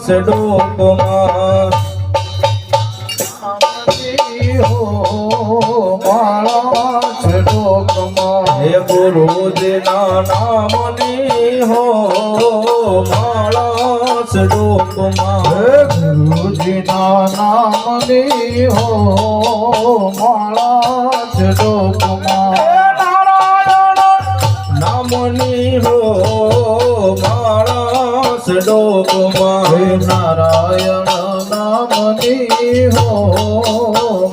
ડોકમાં હો માળા છે ડોકમાં હે ગુરુજીના નામની હો માળા છે ડોકમાં ગુરુજીના નામની હો માળા છે ડોકમાં નામની હો માળા છે ડોકમાં નારાયણ નામની હો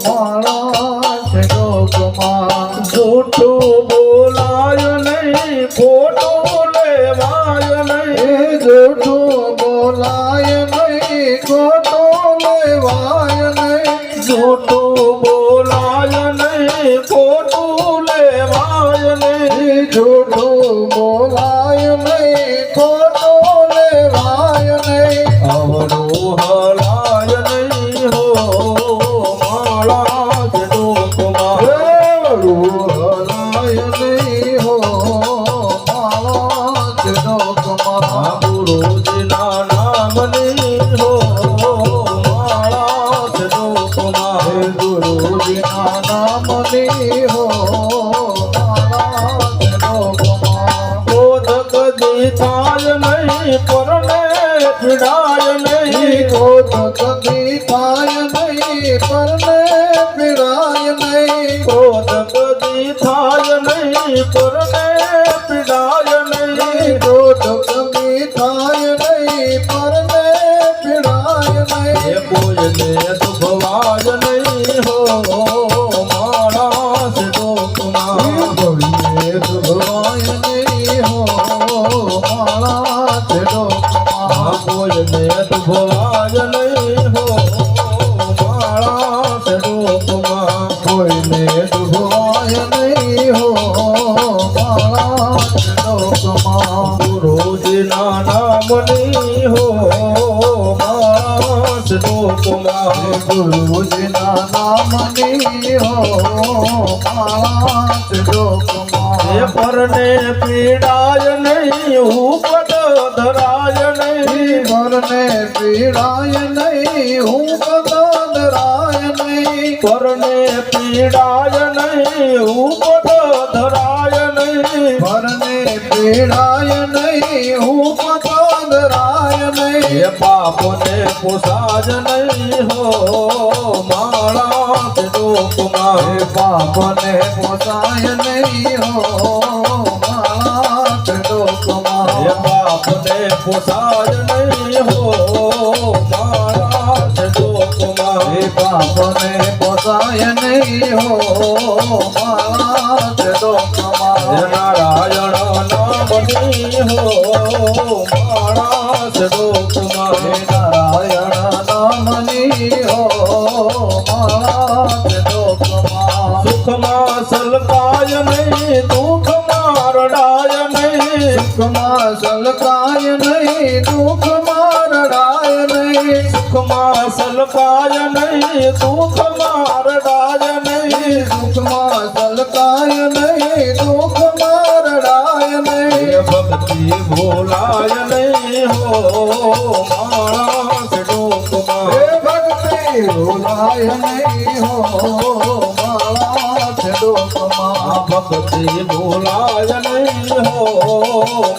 માળા છે ડોકમાં જૂઠું બોલાય નહીં ખોટું લેવાય નહીં જૂઠું બોલાય નહીં ખોટું લેવાય નહીં જૂઠું બોલાય નહીં ખોટું લેવાય નહીં જૂઠું બોલાય નહીં ખોટું લેવાય નહીં અવળું હલાય નહીં હો માળા છે ડોકમાં હલાય નહીં હો માળા છે ડોકમાં ગુરુજીના નામની હો માળા છે ડોકમાં ગુરુજીના નામની હો માળા છે ડોકમાં ક્રોધ કદી થાય નહીં પરને પીડાય નહીં ક્રોધ કદી થાય નહીં પરને પીડાય નહીં ક્રોધ કદી થાય નહીં પરને પીડાય નહીં ક્રોધ કદી થાય નહીં પરને પીડાય નહીં એ કોઈને દુભવાય નહીં હો માળા છે ડોકમાં કોઈને દુભવાય નહીં હો માળા છે ડોકમાં કોઈને દુભવાય નહીં હો માળા છે ડોકમાં કોઈને દુભવાય નહીં હો માળા છે ડોકમાં ગુરુજીના નામની હો માળા છે ડોકમાં ગુરુજીના નામની હો માળા છે ડોકમાં એ પરને પીડાય નહીં ઉપદ ધરાય નહીં પરને પીડાય નહીં હું પદારાય નહીં પરને પીડાય નહીં ઉપદ ધરાય નહીં પરને પીડાય નહીં હું પદારાય નહીં એ પાપને પોસાય નહીં હો માળા છે ડોકમાં પાપને પોસાય નહીં હો માળા છે ડોકમાં એ પાપને પોસાય નહીં હો માળા છે ડોકમાં પાપને પોસાય નહીં હો માળા છે ડોકમાં નારાયણ નામની હો માળા છે ડોકમાં નારાયણ નામની હો માળા છે ડોકમાં સુખમાં સલકાય નહીં દુઃખમાં રડાય નહીં સુખમાં સલકાય નહીં દુઃખમાં રડાય નહીં સુખમાં સલકાય નહીં દુઃખમાં રડાય નહીં સુખમાં સલકાય નહીં દુઃખમાં રડાય નહીં ભક્તિ ભોલાય નહીં હો માળા છે ડોકમાં ભક્તિ ભૂલાય નહીં હો માળા છે ડોકમાં ભક્તિ ભોલાય નહીં હો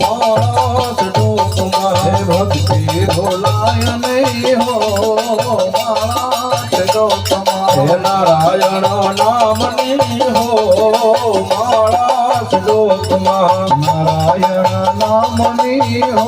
માળા છે ડોકમાં ભક્તિ ભૂલાય નહીં હો માળા છે ડોકમાં હે નારાયણ નામની હો માળા છે ડોકમાં નારાયણ નામની હો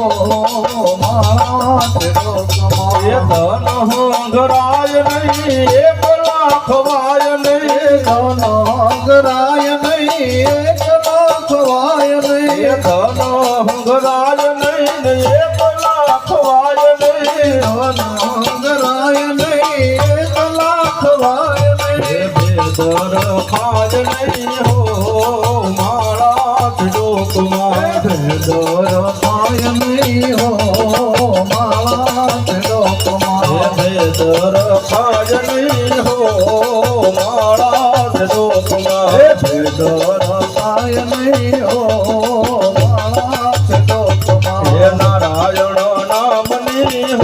માળા છે ડોકમાં એ ધન હંગરાય નહીં એક લાખ વાય નહીં ધન હંગરાય નહીં એક લાખ વાય એ નહીં ધન હંગરાય નહીં એક લાખ વાય નહીં ધન હંગરાય નહીં એક લાખ વાય નહીં બેદર ખાય નહીં હો માળા છે ડોકમાં દોર પાય નહીં હો માળા છે ડોકમાં બેદર ખાય નહીં હો માળા છે ડોકમાં દોર પાય નહીં હો માળા છે ડોકમાં હે નારાયણ નામની હો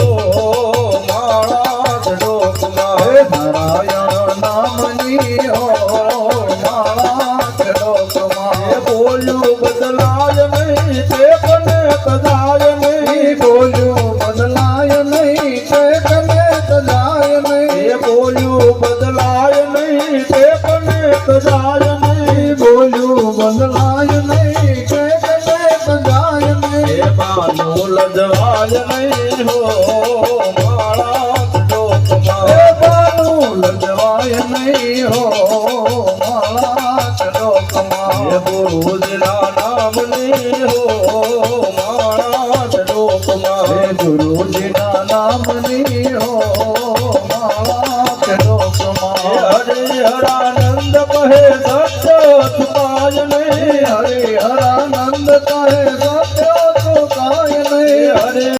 તજાય નહીં બોલ્યું બદલાય નહીં તે કને તજાય નહીં એ બોલ્યું બદલાય નહીં તે કને તજાય નહીં બોલ્યું બદલાય નહીં તે કને તજાય નહીં એ બાનું લજવાય નહીં હો માળા એ લોકમાં બાનું લજવાય નહીં હો માળા ચડોકમાં એ ગુરુજીના નામની હો માળા હે લોકમાં ગુરુજીના નામની હો માળા ચડોકમાં હરે હરાનંદ કહે સત્ય છુપાય નહીં હરે હરાનંદ કહે સત્ય તો કાય નહીં હરે